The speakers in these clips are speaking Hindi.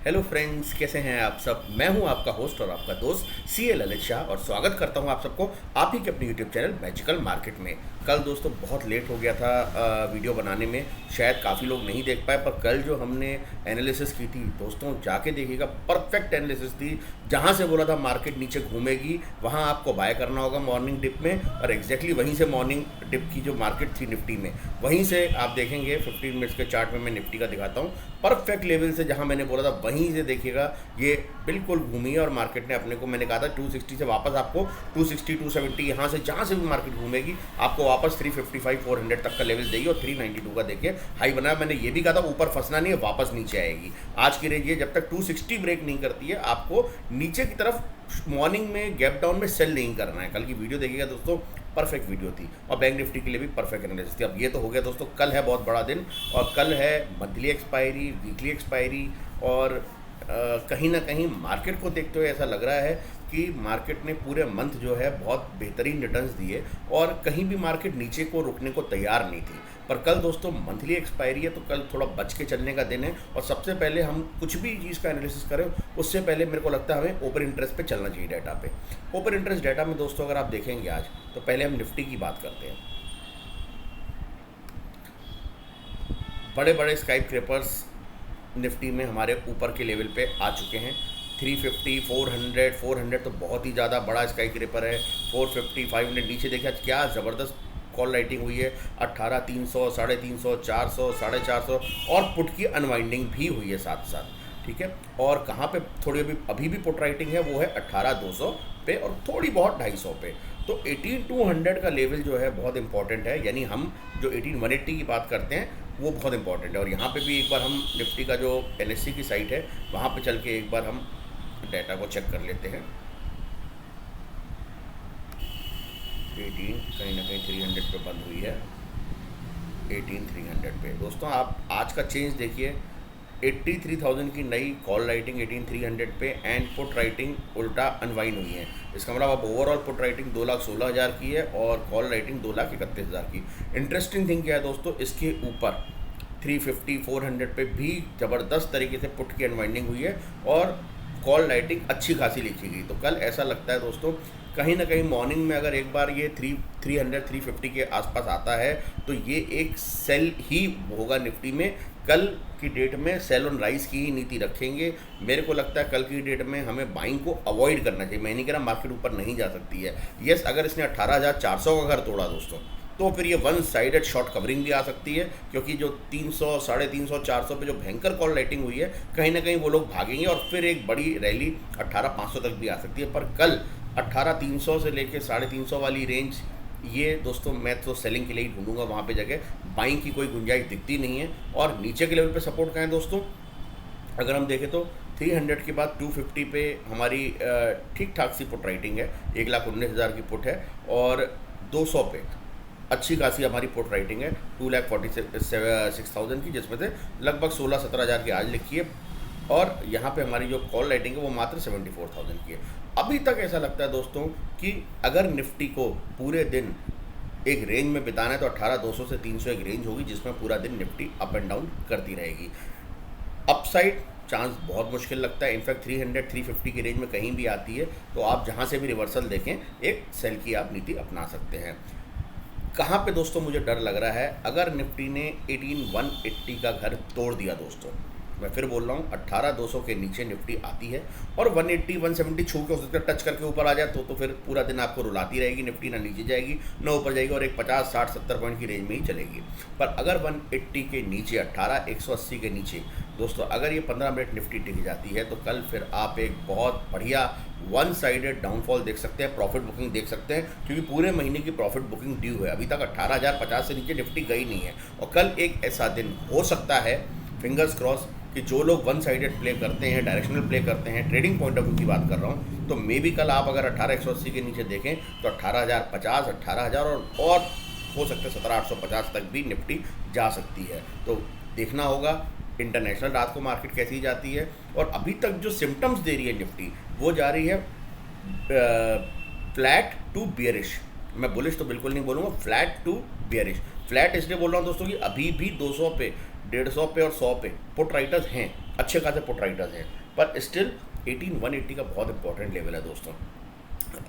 हेलो फ्रेंड्स, कैसे हैं आप सब। मैं हूं आपका होस्ट और आपका दोस्त सी ए ललित शाह और स्वागत करता हूं आप सबको आप ही के अपने यूट्यूब चैनल मैजिकल मार्केट में। कल दोस्तों बहुत लेट हो गया था वीडियो बनाने में, शायद काफ़ी लोग नहीं देख पाए, पर कल जो हमने एनालिसिस की थी दोस्तों, जाके देखिएगा, परफेक्ट एनालिसिस थी। जहां से बोला था मार्केट नीचे घूमेगी वहां आपको बाय करना होगा मॉर्निंग डिप में, और एग्जैक्टली वहीं से मॉर्निंग डिप की जो मार्केट थी निफ्टी में, वहीं से आप देखेंगे 15 मिनट्स के चार्ट में मैं निफ्टी का दिखाता हूँ, परफेक्ट लेवल से जहां मैंने बोला था वहीं से देखिएगा ये बिल्कुल घूमी है। और मार्केट ने अपने को, मैंने कहा था 260 से वापस आपको 260 270 यहाँ से जहाँ से भी मार्केट घूमेगी आपको वापस 355 400 तक का लेवल देगी, और 392 का देखिए हाई बनाया। मैंने ये भी कहा था ऊपर फंसना नहीं है, वापस नीचे आएगी। आज की रेंज ये, जब तक 260 ब्रेक नहीं करती है आपको नीचे की तरफ मॉर्निंग में गैप डाउन में सेल नहीं करना है। कल की वीडियो देखिएगा दोस्तों, परफेक्ट वीडियो थी, और बैंक निफ्टी के लिए भी परफेक्ट एनालिसिस थी। अब ये तो हो गया दोस्तों, कल है बहुत बड़ा दिन, और कल है मंथली एक्सपायरी, वीकली एक्सपायरी, और कहीं ना कहीं मार्केट को देखते हुए ऐसा लग रहा है कि मार्केट ने पूरे मंथ जो है बहुत बेहतरीन रिटर्न्स दिए, और कहीं भी मार्केट नीचे को रुकने को तैयार नहीं थी। पर कल दोस्तों मंथली एक्सपायरी है, तो कल थोड़ा बच के चलने का दिन है, और सबसे पहले हम कुछ भी चीज़ का एनालिसिस करें उससे पहले मेरे को लगता है हमें ओपन इंटरेस्ट पे चलना चाहिए, डाटा पे। ओपन इंटरेस्ट डाटा में दोस्तों अगर आप देखेंगे आज, तो पहले हम निफ्टी की बात करते हैं। बड़े बड़े स्काई क्रेपर्स निफ्टी में हमारे ऊपर के लेवल पे आ चुके हैं। 350 400 तो बहुत ही ज़्यादा बड़ा स्काई क्रेपर है। 450 500 नीचे देखिए आज क्या ज़बरदस्त कॉल राइटिंग हुई है। 18 300 350 400 450, और पुट की अनवाइंडिंग भी हुई है साथ साथ, ठीक है। और कहाँ पे थोड़ी अभी भी पुट राइटिंग है, वो है 18 200 पे, और थोड़ी बहुत 250 पे। तो 18 200 का लेवल जो है बहुत इंपॉर्टेंट है, यानी हम जो 18 180 की बात करते हैं वो बहुत इंपॉर्टेंट है। और यहाँ पे भी एक बार हम निफ्टी का जो NSE की साइट है वहाँ पे चल के एक बार हम डाटा को चेक कर लेते हैं। 18 कहीं ना कहीं 300 पे बंद हुई है, 18 300 पे। दोस्तों आप आज का चेंज देखिए, 83,000 की नई कॉल राइटिंग 18 300 पे, एंड पुट राइटिंग उल्टा अनवाइन हुई है। इसका मतलब अब ओवरऑल पुट राइटिंग 2,16,000 की है, और कॉल राइटिंग 2,31,000 की। इंटरेस्टिंग थिंग क्या है दोस्तों, इसके ऊपर 350 400 पे भी ज़बरदस्त तरीके से पुट की अनवाइंडिंग हुई है, और कॉल राइटिंग अच्छी खासी लिखी गई। तो कल ऐसा लगता है दोस्तों, कहीं ना कहीं मॉर्निंग में अगर एक बार ये 300 350 के आसपास आता है तो ये एक सेल ही होगा निफ्टी में। कल की डेट में सेल ऑन राइज की ही नीति रखेंगे। मेरे को लगता है कल की डेट में हमें बाइंग को अवॉइड करना चाहिए। मैं नहीं कह रहा मार्केट ऊपर नहीं जा सकती है, यस, अगर इसने 18,400 का घर तोड़ा दोस्तों, तो फिर ये वन साइडेड शॉर्ट कवरिंग भी आ सकती है, क्योंकि जो 300 350 400 पे जो भयंकर कॉल राइटिंग हुई है, कहीं ना कहीं वो लोग भागेंगे, और फिर एक बड़ी रैली 18,500 तक भी आ सकती है। पर कल 18,300 से लेकर 350 वाली रेंज, ये दोस्तों मैं तो सेलिंग के लिए ही ढूंढूंगा, वहाँ पे जगह बाइंग की कोई गुंजाइश दिखती नहीं है। और नीचे के लेवल पे सपोर्ट कहाँ है दोस्तों, अगर हम देखें तो 300 के बाद 250 पे हमारी ठीक ठाक सी पुट राइटिंग है, 1,19,000 की पुट है, और 200 पे अच्छी खासी हमारी पुट राइटिंग है 2,46,000 की, जिसमें से लगभग 16-17,000 की आज लिखी है, और यहाँ पे हमारी जो कॉल राइटिंग है वो मात्र 74,000 की है। अभी तक ऐसा लगता है दोस्तों कि अगर निफ्टी को पूरे दिन एक रेंज में बिताना है तो 18,200 से 300 एक रेंज होगी, जिसमें पूरा दिन निफ्टी अप एंड डाउन करती रहेगी। अपसाइड चांस बहुत मुश्किल लगता है, इनफैक्ट 300 350 की रेंज में कहीं भी आती है तो आप जहाँ से भी रिवर्सल देखें एक सेल की आप नीति अपना सकते हैं। कहाँ पे दोस्तों मुझे डर लग रहा है, अगर निफ्टी ने 18 180 का घर तोड़ दिया दोस्तों, मैं फिर बोल रहा हूँ 18,200 के नीचे निफ्टी आती है, और 180 170 छू के हो सकता है टच करके ऊपर आ जाए, तो फिर पूरा दिन आपको रुलाती रहेगी निफ्टी, ना नीचे जाएगी ना ऊपर जाएगी, और एक 50 60 70 पॉइंट की रेंज में ही चलेगी। पर अगर 180 के नीचे 18 180 के नीचे दोस्तों अगर ये 15 मिनट निफ्टी टिक जाती है, तो कल फिर आप एक बहुत बढ़िया वन साइडेड डाउनफॉल देख सकते हैं, प्रॉफिट बुकिंग देख सकते हैं, क्योंकि पूरे महीने की प्रॉफिट बुकिंग ड्यू है। अभी तक 18,050 से नीचे निफ्टी गई नहीं है, और कल एक ऐसा दिन हो सकता है, फिंगर्स क्रॉस, कि जो लोग वन साइडेड प्ले करते हैं, डायरेक्शनल प्ले करते हैं, ट्रेडिंग पॉइंट ऑफ व्यू की बात कर रहा हूँ, तो मे बी कल आप अगर 18,180 के नीचे देखें तो 18,050 18,000 और हो सकता है 17,850 तक भी निफ्टी जा सकती है। तो देखना होगा इंटरनेशनल रात को मार्केट कैसी जाती है। और अभी तक जो सिम्टम्स दे रही है निफ्टी, वो जा रही है फ्लैट टू बियरिश। मैं बुलिश तो बिल्कुल नहीं बोलूँगा, फ्लैट टू बियरिश। फ्लैट इसलिए बोल रहा हूँ दोस्तों कि अभी भी 200 पे 150 पे और 100 पे पुट राइटर्स हैं, अच्छे खासे पुट राइटर्स हैं, पर स्टिल 18180 का बहुत इंपॉर्टेंट लेवल है दोस्तों।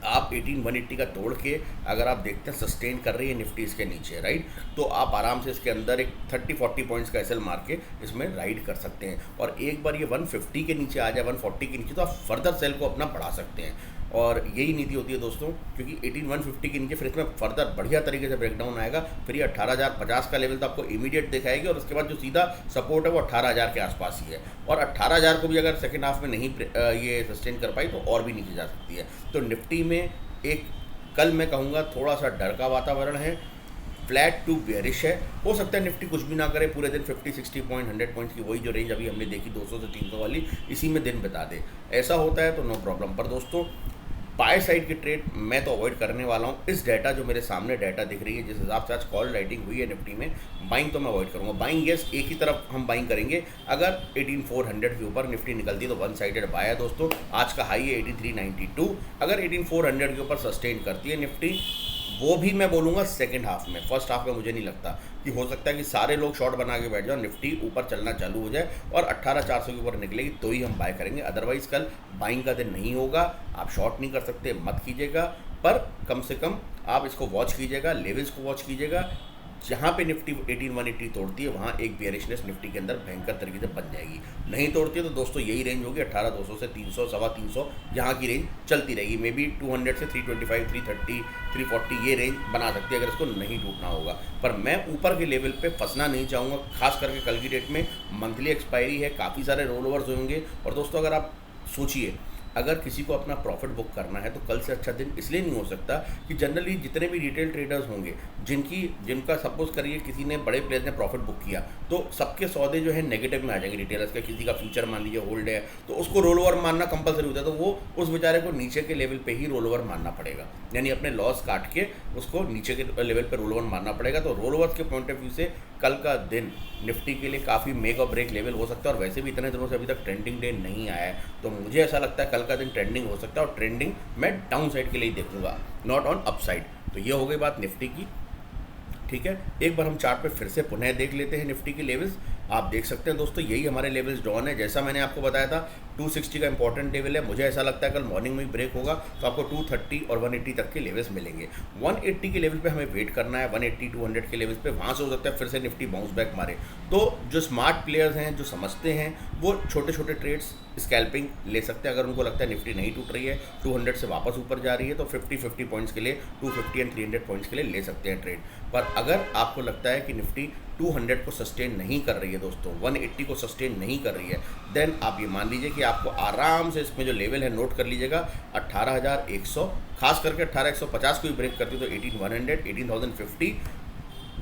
आप 18180 का तोड़ के अगर आप देखते हैं सस्टेन कर रही है निफ्टी इसके नीचे, राइट, तो आप आराम से इसके अंदर एक 30-40 पॉइंट्स का एसएल मार के इसमें राइड कर सकते हैं। और एक बार ये 150 के नीचे आ जाए, 140 के नीचे, तो आप फर्दर सेल को अपना बढ़ा सकते हैं। और यही नीति होती है दोस्तों, क्योंकि 18150 के नीचे फिर इसमें फर्दर बढ़िया तरीके से ब्रेकडाउन आएगा। फिर ये 18050 का लेवल तो आपको इमीडिएट दिखाएगी, और उसके बाद जो सीधा सपोर्ट है वो 18000 के आसपास ही है। और 18000 को भी अगर सेकेंड हाफ में नहीं ये सस्टेन कर पाई तो और भी नीचे जा सकती है। तो निफ्टी में एक कल मैं कहूँगा थोड़ा सा डर का वातावरण है, फ्लैट टू बेयरिश है। हो सकता है निफ्टी कुछ भी ना करे पूरे दिन, 50-60 पॉइंट 100 पॉइंट्स की वही जो रेंज अभी हमने देखी 200 से 300 वाली, इसी में दिन बिता दे। ऐसा होता है तो नो प्रॉब्लम। पर दोस्तों बाय साइड की ट्रेड मैं तो अवॉइड करने वाला हूँ। इस डाटा जो मेरे सामने डाटा दिख रही है, जिस हिसाब से आज कॉल राइटिंग हुई है निफ्टी में, बाइंग तो मैं अवॉइड करूँगा। बाइंग यस, एक ही तरफ हम बाइंग करेंगे। अगर 18400 के ऊपर निफ्टी निकलती है तो वन साइडेड बाय है दोस्तों। आज का हाई है 8392। अगर 18400 के ऊपर सस्टेन करती है निफ्टी, वो भी मैं बोलूँगा सेकंड हाफ में, फर्स्ट हाफ में मुझे नहीं लगता कि हो सकता है कि सारे लोग शॉर्ट बना के बैठ जाओ, निफ्टी ऊपर चलना चालू हो जाए और 18400 के ऊपर निकलेगी तो ही हम बाय करेंगे। अदरवाइज़ कल बाइंग का दिन नहीं होगा। आप शॉर्ट नहीं कर सकते, मत कीजिएगा, पर कम से कम आप इसको वॉच कीजिएगा, लेवल्स को वॉच कीजिएगा। जहाँ पे निफ्टी 18180 तोड़ती है वहाँ एक बेयरिशनेस निफ्टी के अंदर भयंकर तरीके से बन जाएगी। नहीं तोड़ती है तो दोस्तों यही रेंज होगी 18200 से 300, 325, यहाँ की रेंज चलती रहेगी। मे बी 200 से 325, 330, 340 ये रेंज बना सकती है अगर इसको नहीं टूटना होगा। पर मैं ऊपर के लेवल पे फंसना नहीं चाहूँगा, खास करके कल की डेट में मंथली एक्सपायरी है, काफ़ी सारे रोल ओवर्स होंगे। और दोस्तों अगर आप सोचिए, अगर किसी को अपना प्रॉफिट बुक करना है तो कल से अच्छा दिन इसलिए नहीं हो सकता कि जनरली जितने भी रिटेल ट्रेडर्स होंगे जिनका सपोज करिए किसी ने, बड़े प्लेयर्स ने प्रॉफिट बुक किया, तो सबके सौदे जो है नेगेटिव में आ जाएंगे रिटेलर्स का। किसी का फ्यूचर मान लीजिए होल्ड है तो उसको रोल ओवर मानना कंपलसरी होता है, तो वो उस बेचारे को नीचे के लेवल पे ही रोल ओवर मानना पड़ेगा, यानी अपने लॉस काट के उसको नीचे के लेवल पे रोल ओवर मानना पड़ेगा। तो रोल ओवर्स के पॉइंट ऑफ व्यू से कल का दिन निफ्टी के लिए काफ़ी मेक और ब्रेक लेवल हो सकता है। और वैसे भी इतने दिनों से अभी तक ट्रेंडिंग डे नहीं आया है, तो मुझे ऐसा लगता है कल का दिन ट्रेंडिंग हो सकता है। और ट्रेंडिंग मैं डाउन साइड के लिए देखूंगा, नॉट ऑन अप साइड। तो ये हो गई बात निफ्टी की, ठीक है। एक बार हम चार्ट पे फिर से पुनः देख लेते हैं निफ्टी की लेवल्स। आप देख सकते हैं दोस्तों, यही हमारे लेवल्स डाउन है। जैसा मैंने आपको बताया था 260 का इंपॉर्टेंट लेवल है। मुझे ऐसा लगता है कल मॉर्निंग में ही ब्रेक होगा तो आपको 230 और 180 तक के लेवल्स मिलेंगे। 180 के लेवल पे हमें वेट करना है, 180 200 के लेवल्स पे। वहाँ से हो सकता है फिर से निफ्टी बाउंस बैक मारे। तो जो स्मार्ट प्लेयर्स हैं, जो समझते हैं, वो छोटे छोटे ट्रेड्स स्कैल्पिंग ले सकते हैं। अगर उनको लगता है निफ्टी नहीं टूट रही है, 200 से वापस ऊपर जा रही है, तो 50 पॉइंट्स के लिए 250 एंड 300 पॉइंट्स के लिए ले सकते हैं ट्रेड। पर अगर आपको लगता है कि निफ्टी 200 को सस्टेन नहीं कर रही है दोस्तों, 180 को सस्टेन नहीं कर रही है, देन आप ये मान लीजिए कि आपको आराम से इसमें जो लेवल है नोट कर लीजिएगा 18100, खास करके 18150 को भी ब्रेक करती है तो 18100, 18050।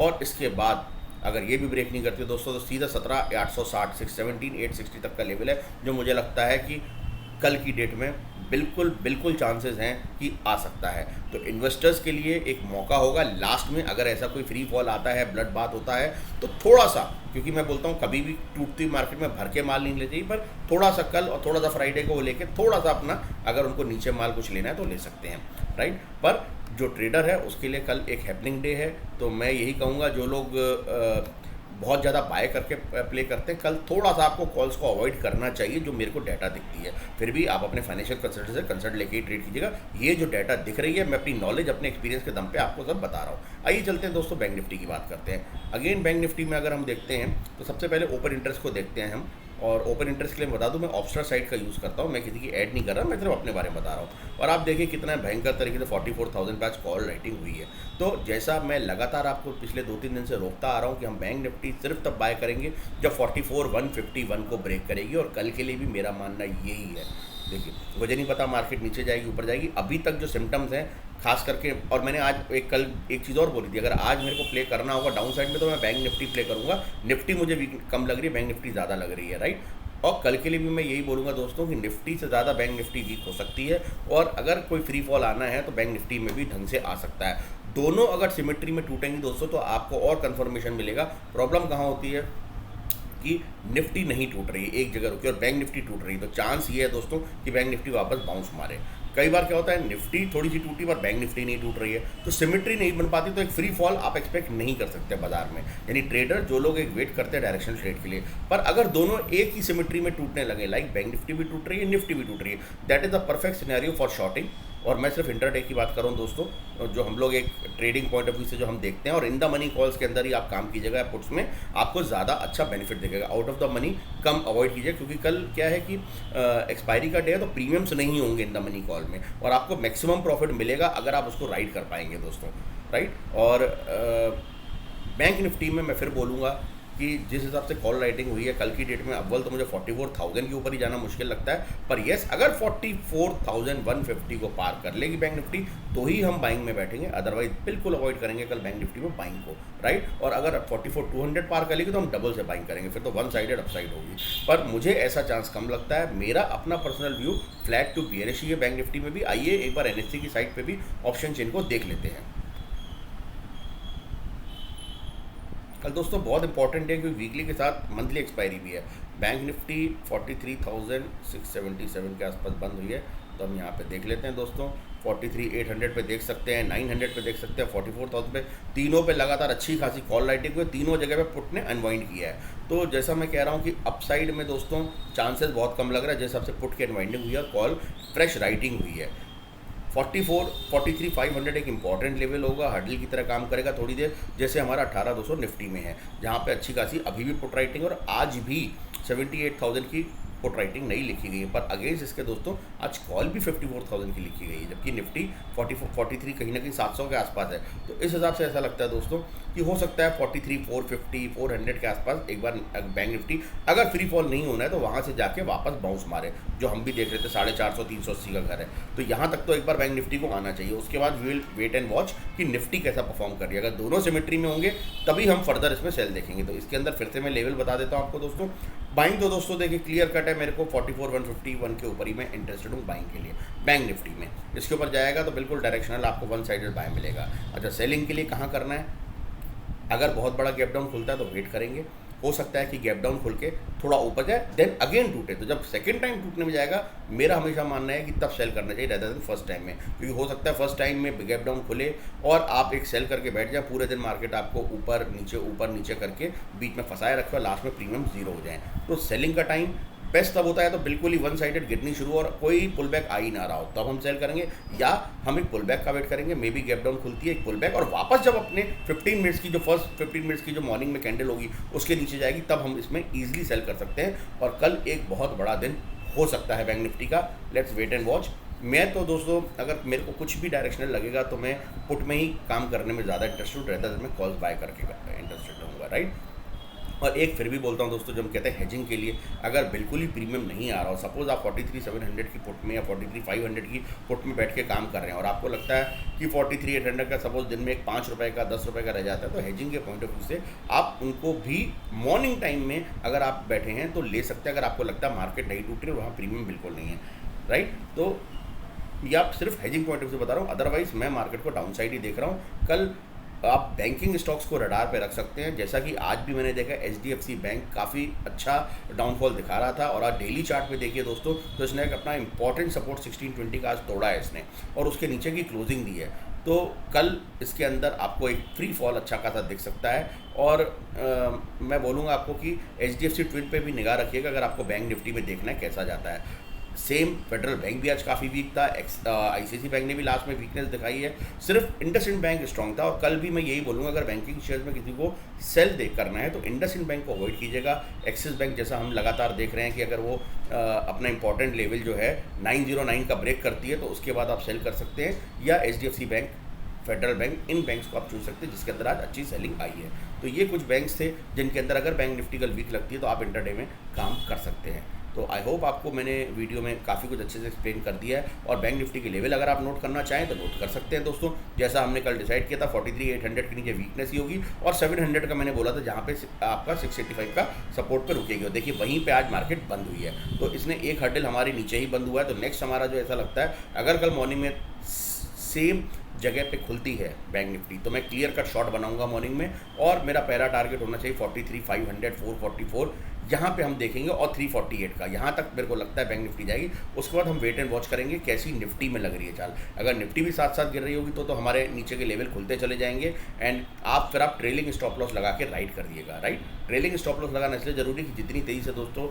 और इसके बाद अगर ये भी ब्रेक नहीं करती है दोस्तों तो सीधा 17860, 17860 तक का लेवल है, जो मुझे लगता है कि कल की डेट में बिल्कुल चांसेस हैं कि आ सकता है। तो इन्वेस्टर्स के लिए एक मौका होगा लास्ट में, अगर ऐसा कोई फ्री फॉल आता है, ब्लड बात होता है, तो थोड़ा सा, क्योंकि मैं बोलता हूँ कभी भी टूटती मार्केट में भर के माल नहीं ले चाहिए, पर थोड़ा सा कल और थोड़ा सा फ्राइडे को लेके थोड़ा सा अपना, अगर उनको नीचे माल कुछ लेना है तो ले सकते हैं, राइट। पर जो ट्रेडर है उसके लिए कल एक हैपनिंग डे है। तो मैं यही कहूँगा, जो लोग बहुत ज़्यादा बाय करके प्ले करते हैं, कल थोड़ा सा आपको कॉल्स को अवॉइड करना चाहिए, जो मेरे को डाटा दिखती है। फिर भी आप अपने फाइनेंशियल कंसल्टेंट से कंसल्ट लेके ही ट्रेड कीजिएगा। ये जो डाटा दिख रही है, मैं अपनी नॉलेज, अपने एक्सपीरियंस के दम पे आपको सब बता रहा हूँ। आइए चलते हैं दोस्तों, बैंक निफ्टी की बात करते हैं। अगेन बैंक निफ्टी में अगर हम देखते हैं तो सबसे पहले ओपन इंटरेस्ट को देखते हैं हम। और ओपन इंटरेस्ट के लिए बता दूं, मैं ऑप्शनल साइड का यूज़ करता हूं, मैं किसी की ऐड नहीं कर रहा, मैं सिर्फ अपने बारे में बता रहा हूं। और आप देखिए कितना भयंकर तरीके से 44,000 पे आज कॉल राइटिंग हुई है। तो जैसा मैं लगातार आपको पिछले 2-3 दिन से रोकता आ रहा हूं कि हम बैंक निफ्टी सिर्फ तब बाय करेंगे जब 44,151 को ब्रेक करेगी, और कल के लिए भी मेरा मानना यही है। देखिए मुझे नहीं पता मार्केट नीचे जाएगी ऊपर जाएगी, अभी तक जो सिम्टम्स हैं खास करके, और मैंने आज कल एक चीज़ और बोली थी, अगर आज मेरे को प्ले करना होगा डाउन साइड में तो मैं बैंक निफ्टी प्ले करूँगा। निफ्टी मुझे वीक कम लग रही है, बैंक निफ्टी ज़्यादा लग रही है, राइट। और कल के लिए भी मैं यही बोलूँगा दोस्तों कि निफ्टी से ज़्यादा बैंक निफ्टी वीक हो सकती है, और अगर कोई फ्री फॉल आना है तो बैंक निफ्टी में भी ढंग से आ सकता है। दोनों अगर सिमेट्री में टूटेंगी दोस्तों तो आपको और कन्फर्मेशन मिलेगा। प्रॉब्लम कहाँ होती है कि निफ्टी नहीं टूट रही है, एक जगह रुकी और बैंक निफ्टी टूट रही है, तो चांस ये है दोस्तों कि बैंक निफ्टी वापस बाउंस मारे। कई बार क्या होता है, निफ्टी थोड़ी सी टूटी पर बैंक निफ्टी नहीं टूट रही है, तो सिमेट्री नहीं बन पाती, तो एक फ्री फॉल आप एक्सपेक्ट नहीं कर सकते बाजार में। यानी ट्रेडर जो लोग एक वेट करते हैं डायरेक्शनल ट्रेड के लिए, पर अगर दोनों एक ही सिमेट्री में टूटने लगे, लाइक बैंक निफ्टी भी टूट रही है, निफ्टी भी टूट रही है, that is the perfect scenario for shorting. और मैं सिर्फ इंटरडे की बात कर रहा हूँ दोस्तों, जो हम लोग एक ट्रेडिंग पॉइंट ऑफ व्यू से जो हम देखते हैं, और इन द मनी कॉल्स के अंदर ही आप काम कीजिएगा, पुट्स में आपको ज़्यादा अच्छा बेनिफिट दिखेगा। Out of the money come avoid कीजिए, क्योंकि कल क्या है कि एक्सपायरी का डे है, तो प्रीमियम्स नहीं होंगे इन द मनी कॉल में, और आपको मैक्सिमम प्रॉफिट मिलेगा अगर आप उसको राइड कर पाएंगे दोस्तों, राइट। और बैंक निफ्टी में मैं फिर बोलूँगा कि जिस हिसाब से कॉल राइटिंग हुई है कल की डेट में, अव्वल तो मुझे 44,000 के ऊपर ही जाना मुश्किल लगता है, पर येस अगर 44,150 को पार कर लेगी बैंक निफ्टी तो ही हम बाइंग में बैठेंगे, अदरवाइज बिल्कुल अवॉइड करेंगे कल बैंक निफ्टी में बाइंग को, राइट। और अगर 44,200 पार कर लेगी तो हम डबल से बाइंग करेंगे, फिर तो वन साइडेड अपसाइड होगी, पर मुझे ऐसा चांस कम लगता है। मेरा अपना personal view flat to bearish ही है बैंक निफ्टी में भी। आइए एक बार NSE की साइट पर भी ऑप्शन चेन को देख लेते हैं। कल दोस्तों बहुत इंपॉर्टेंट है, क्योंकि वीकली के साथ मंथली एक्सपायरी भी है। बैंक निफ्टी 43,677 के आसपास बंद हुई है, तो हम यहाँ पे देख लेते हैं दोस्तों। 43,800 पे देख सकते हैं, 900 पे देख सकते हैं, 44,000 पे, तीनों पे लगातार अच्छी खासी कॉल राइटिंग हुई, तीनों जगह पे पुट ने अनवाइंड किया है। तो जैसा मैं कह रहा हूँ कि अपसाइड में दोस्तों चांसेस बहुत कम लग रहा है, जिस हिसाब से पुट की अनवाइंडिंग हुई है और कॉल फ्रेश राइटिंग हुई है। 43,500 एक इंपॉर्टेंट लेवल होगा, हर्डल की तरह काम करेगा थोड़ी देर, जैसे हमारा 18,200 निफ्टी में है, जहाँ पे अच्छी खासी अभी भी पुट राइटिंग, और आज भी 78,000 की पुट राइटिंग नहीं लिखी गई है, पर अगेंस्ट इसके दोस्तों आज कॉल भी 54,000 की लिखी गई है, जबकि निफ्टी 43 कहीं ना कहीं 700 के आसपास है। तो इस हिसाब से ऐसा लगता है दोस्तों कि हो सकता है 43, 450, 400 के आसपास एक बार बैंक निफ्टी अगर फ्री फॉल नहीं होना है तो वहाँ से जाके वापस बाउंस मारे, जो हम भी देख रहे थे 450, 380 का घर है, तो यहाँ तक तो एक बार बैंक निफ्टी को आना चाहिए। उसके बाद we will wait and watch कि निफ्टी कैसा परफॉर्म कर रही है। अगर दोनों सिमेट्री में होंगे तभी हम फर्दर इसमें सेल देखेंगे। तो इसके अंदर फिर से मैं लेवल बता देता हूँ आपको दोस्तों। बाइंग तो दोस्तों देखिए क्लियर कट है, मेरे को 44,151 के ऊपर ही मैं इंटरेस्टेड हूँ बाइंग के लिए बैंक निफ्टी में। इसके ऊपर जाएगा तो बिल्कुल डायरेक्शनल आपको वन साइडेड बाय मिलेगा। अच्छा, सेलिंग के लिए कहाँ करना है? अगर बहुत बड़ा गैप डाउन खुलता है तो वेट करेंगे, हो सकता है कि गैप डाउन खुल के थोड़ा ऊपर जाए देन अगेन टूटे, तो जब सेकंड टाइम टूटने में जाएगा मेरा हमेशा मानना है कि तब सेल करना चाहिए रेदर देन फर्स्ट टाइम में, क्योंकि हो सकता है फर्स्ट टाइम में गैप डाउन खुले और आप एक सेल करके बैठ जाए, पूरे दिन मार्केट आपको ऊपर नीचे करके बीच में फंसाए रखे और लास्ट में प्रीमियम जीरो हो जाए। तो सेलिंग का टाइम बेस्ट तब होता है तो बिल्कुल ही वन साइडेड गिरनी शुरू और कोई पुल बैक आ ही ना रहा हो, तब हम सेल करेंगे, या हम एक पुल बैक का वेट करेंगे, मे बी गैप डाउन खुलती है एक पुल बैक और वापस जब अपने 15 मिनट्स की जो फर्स्ट 15 मिनट्स की जो मॉर्निंग में कैंडल होगी उसके नीचे जाएगी, तब हम इसमें ईजिली सेल कर सकते हैं। और कल एक बहुत बड़ा दिन हो सकता है बैंक निफ्टी का, लेट्स वेट एंड वॉच। मैं तो दोस्तों अगर मेरे को कुछ भी डायरेक्शनल लगेगा तो मैं पुट में ही काम करने में ज़्यादा इंटरेस्टेड रहता है, मैं कॉल्स बाय करके इंटरेस्टेड रहूँगा, राइट। और एक फिर भी बोलता हूँ दोस्तों, जो हम कहते हैं हेजिंग के लिए, अगर बिल्कुल ही प्रीमियम नहीं आ रहा हो, सपोज आप 43,700 की पुट में या 43,500 की पुट में बैठ के काम कर रहे हैं और आपको लगता है कि 43,800 का सपोज दिन में एक 5 रुपये का 10 रुपये का रह जाता है, तो हेजिंग के पॉइंट ऑफ व्यू से आप उनको भी मॉर्निंग टाइम में अगर आप बैठे हैं तो ले सकते हैं, अगर आपको लगता है मार्केट नहीं टूट रही और वहाँ प्रीमियम बिल्कुल नहीं है, राइट। तो ये आप सिर्फ हेजिंग पॉइंट ऑफ व्यू से बता रहा हूँ, अदरवाइज मैं मार्केट को डाउन साइड ही देख रहा हूँ। कल आप बैंकिंग स्टॉक्स को रडार पे रख सकते हैं, जैसा कि आज भी मैंने देखा HDFC बैंक काफ़ी अच्छा डाउनफॉल दिखा रहा था, और आज डेली चार्ट पे देखिए दोस्तों तो इसने एक अपना इंपॉर्टेंट सपोर्ट 1620 का आज तोड़ा है इसने और उसके नीचे की क्लोजिंग दी है। तो कल इसके अंदर आपको एक फ्री फॉल अच्छा खासा दिख सकता है। और मैं बोलूँगा आपको कि HDFC ट्विन पे भी निगाह रखिएगा अगर आपको बैंक निफ्टी में देखना है कैसा जाता है। सेम फेडरल बैंक भी आज काफ़ी वीक था, ICICI बैंक ने भी लास्ट में वीकनेस दिखाई है, सिर्फ इंडसइंड बैंक स्ट्रॉन्ग था। और कल भी मैं यही बोलूँगा अगर बैंकिंग शेयर्स में किसी को सेल करना है तो इंडसइंड बैंक को अवॉइड कीजिएगा। एक्सिस बैंक जैसा हम लगातार देख रहे हैं कि अगर वो अपना इंपॉर्टेंट लेवल जो है 909 का ब्रेक करती है तो उसके बाद आप सेल कर सकते हैं, या HDFC बैंक, फेडरल बैंक, इन बैंक्स को आप चूज सकते हैं जिसके अंदर आज अच्छी सेलिंग आई है। तो ये कुछ बैंक्स थे जिनके अंदर अगर बैंक निफ्टी कल वीक लगती है तो आप इंटरडे में काम कर सकते हैं। तो आई होप आपको मैंने वीडियो में काफ़ी कुछ अच्छे से एक्सप्लेन कर दिया है। और बैंक निफ्टी के लेवल अगर आप नोट करना चाहें तो नोट कर सकते हैं दोस्तों, जैसा हमने कल डिसाइड किया था 43,800 के नीचे वीकनेस ही होगी और 700 का मैंने बोला था जहाँ पे आपका 685 का सपोर्ट पे रुकेगी। और देखिए वहीं पे आज मार्केट बंद हुई है, तो इसने एक हर्डल हमारे नीचे ही बंद हुआ है। तो नेक्स्ट हमारा जो ऐसा लगता है अगर कल मॉर्निंग में सेम जगह पे खुलती है बैंक निफ्टी तो मैं क्लियर कट शॉट बनाऊंगा मॉर्निंग में, और मेरा पहला टारगेट होना चाहिए 43,500, 444 यहाँ पे हम देखेंगे, और 348 का यहाँ तक मेरे को लगता है बैंक निफ्टी जाएगी। उसके बाद हम वेट एंड वॉच करेंगे कैसी निफ्टी में लग रही है चाल। अगर निफ्टी भी साथ साथ गिर रही होगी तो हमारे नीचे के लेवल खुलते चले जाएंगे, एंड फिर आप ट्रेलिंग स्टॉप लॉस लगा के राइट कर दिएगा, राइट। ट्रेलिंग स्टॉप लॉस लगाना इसलिए जरूरी है कि जितनी तेज़ी से दोस्तों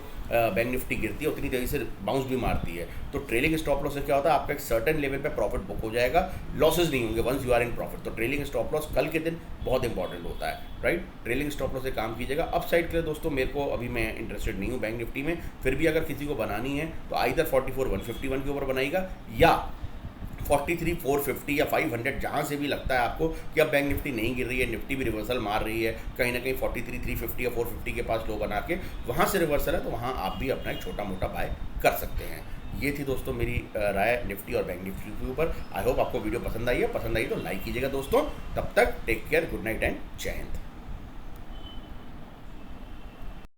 बैंक निफ्टी गिरती है उतनी तेज़ी से बाउंस भी मारती है। तो ट्रेलिंग स्टॉप लॉस से क्या होता है, आपका एक सर्टेन लेवल पे प्रॉफिट बुक हो जाएगा, लॉसेज नहीं होंगे once you are in profit. तो ट्रेलिंग स्टॉप लॉस कल के दिन बहुत इंपॉर्टेंट होता है, राइट। ट्रेलिंग स्टॉप लॉस से काम कीजिएगा। अप साइड के लिए दोस्तों मेरे को अभी मैं इंटरेस्टेड नहीं हूँ बैंक निफ्टी में, फिर भी अगर किसी को बनानी है तो आइदर 44,151 के ऊपर बनाएगा, या 43,450 या 500, जहाँ से भी लगता है आपको कि अब बैंक निफ्टी नहीं गिर रही है, निफ्टी भी रिवर्सल मार रही है, कहीं ना कहीं 43,350 या 450 के पास लो बना के वहाँ से रिवर्सल है, तो वहाँ आप भी अपना एक छोटा मोटा बाय कर सकते हैं। ये थी दोस्तों मेरी राय निफ्टी और बैंक निफ्टी के ऊपर। आई होप आपको वीडियो पसंद आई है। पसंद आई तो लाइक कीजिएगा दोस्तों। तब तक take care, good night and जय हिंद।